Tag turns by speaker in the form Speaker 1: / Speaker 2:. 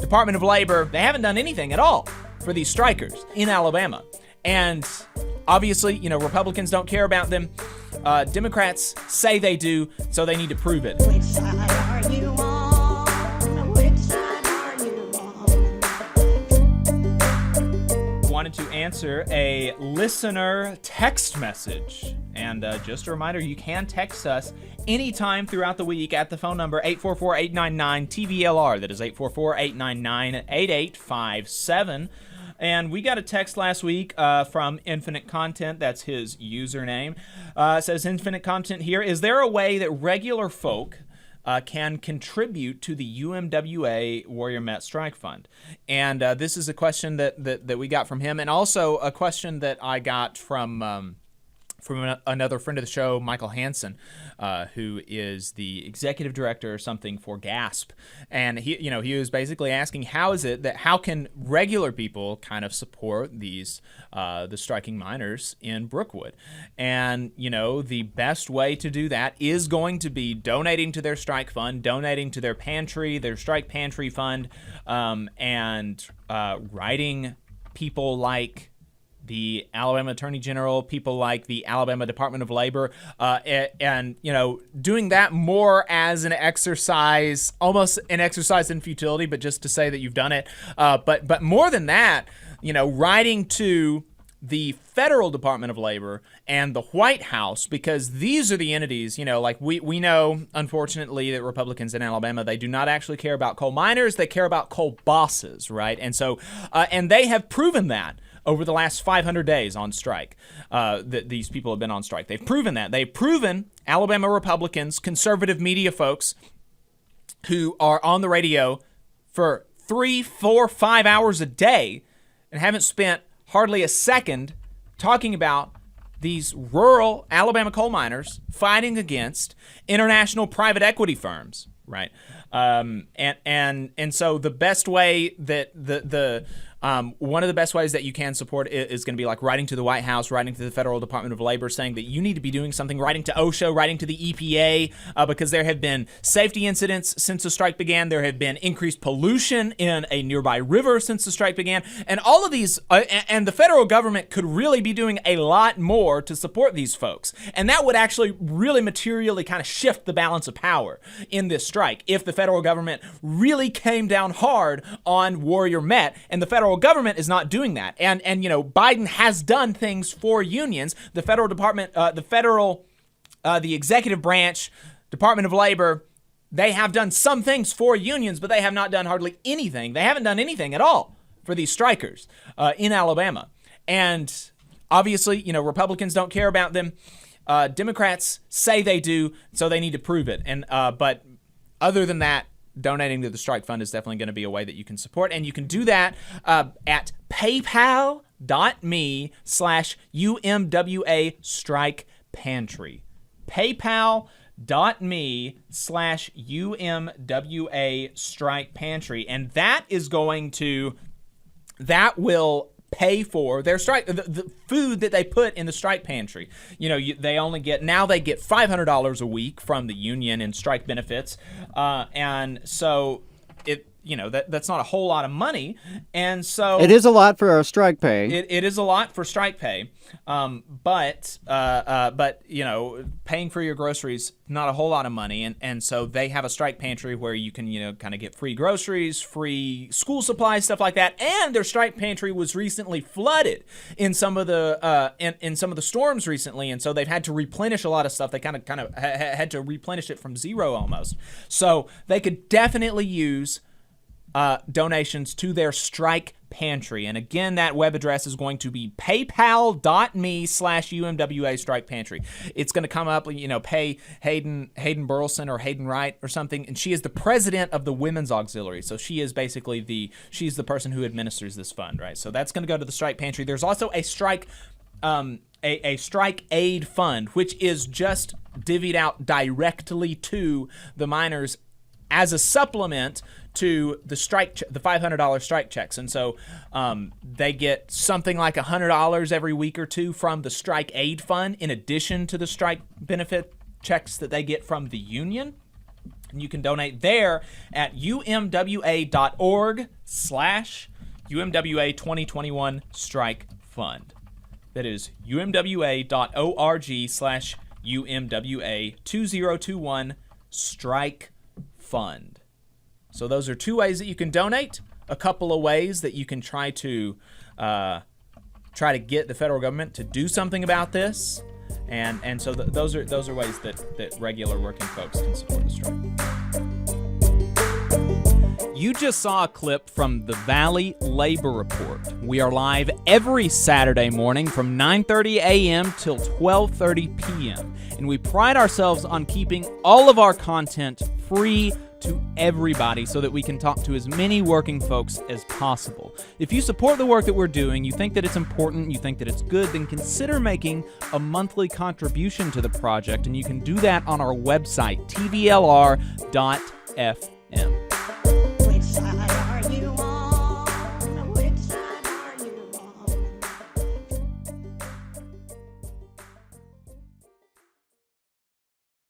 Speaker 1: Department of Labor, they haven't done anything at all for these strikers in Alabama. And obviously, Republicans don't care about them. Democrats say they do, so they need to prove it.
Speaker 2: Which side are you on? Which side are you on?
Speaker 1: Wanted to answer a listener text message. And just a reminder, you can text us anytime throughout the week at the phone number 844-899-TVLR. That is 844-899-8857. And we got a text last week from Infinite Content. That's his username. It says, Infinite Content here. Is there a way that regular folk can contribute to the UMWA Warrior Met Strike Fund? And this is a question that we got from him, and also a question that I got from another friend of the show, Michael Hansen, who is the executive director or something for GASP. And he was basically asking, how can regular people kind of support these the striking miners in Brookwood? And the best way to do that is going to be donating to their strike fund, donating to their strike pantry fund, and writing people like the Alabama Attorney General, people like the Alabama Department of Labor, and doing that more as an exercise, almost an exercise in futility, but just to say that you've done it. But more than that, writing to the Federal Department of Labor and the White House, because these are the entities, like we know, unfortunately, that Republicans in Alabama, they do not actually care about coal miners, they care about coal bosses, right? And so, and they have proven that over the last 500 days on strike, that these people have been on strike. They've proven that. They've proven Alabama Republicans, conservative media folks who are on the radio for 3, 4, 5 hours a day and haven't spent hardly a second talking about these rural Alabama coal miners fighting against international private equity firms, right? And so the best way that one of the best ways that you can support it is going to be like writing to the White House, writing to the Federal Department of Labor, saying that you need to be doing something, writing to OSHA, writing to the EPA, because there have been safety incidents since the strike began. There have been increased pollution in a nearby river since the strike began. And all of these, and the federal government could really be doing a lot more to support these folks. And that would actually really materially kind of shift the balance of power in this strike if the federal government really came down hard on Warrior Met, and the federal government is not doing that. And Biden has done things for unions. The federal department, the executive branch, Department of Labor, they have done some things for unions, but they have not done hardly anything. They haven't done anything at all for these strikers in Alabama. And obviously, Republicans don't care about them. Democrats say they do, so they need to prove it. And but other than that, donating to the strike fund is definitely going to be a way that you can support. And you can do that at paypal.me/UMWA Strike Pantry. paypal.me/UMWA Strike Pantry. And that will pay for their strike, the food that they put in the strike pantry. They get $500 a week from the union in strike benefits, and so that's not a whole lot of money, and so
Speaker 3: it is a lot for our strike pay.
Speaker 1: It is a lot for strike pay, but paying for your groceries, not a whole lot of money, and so they have a strike pantry where you can kind of get free groceries, free school supplies, stuff like that. And their strike pantry was recently flooded in some of the in some of the storms recently, and so they've had to replenish a lot of stuff. They kind of had to replenish it from zero almost. So they could definitely use donations to their strike pantry. And again, that web address is going to be paypal.me/UMWA Strike Pantry. It's going to come up, pay Hayden Burleson or Hayden Wright or something. And she is the president of the Women's Auxiliary. So she is basically she's the person who administers this fund, right? So that's going to go to the strike pantry. There's also a strike aid fund, which is just divvied out directly to the miners as a supplement to the the $500 strike checks. And so they get something like $100 every week or two from the strike aid fund in addition to the strike benefit checks that they get from the union. And you can donate there at umwa.org/UMWA 2021 Strike Fund. That is umwa.org/UMWA 2021 Strike Fund. So those are two ways that you can donate. A couple of ways that you can try to get the federal government to do something about this. And so those are ways that regular working folks can support the strike. You just saw a clip from the Valley Labor Report. We are live every Saturday morning from 9:30 a.m. till 12:30 p.m. And we pride ourselves on keeping all of our content free to everybody so that we can talk to as many working folks as possible. If you support the work that we're doing, you think that it's important, you think that it's good, then consider making a monthly contribution to the project, and you can do that on our website, tvlr.fm.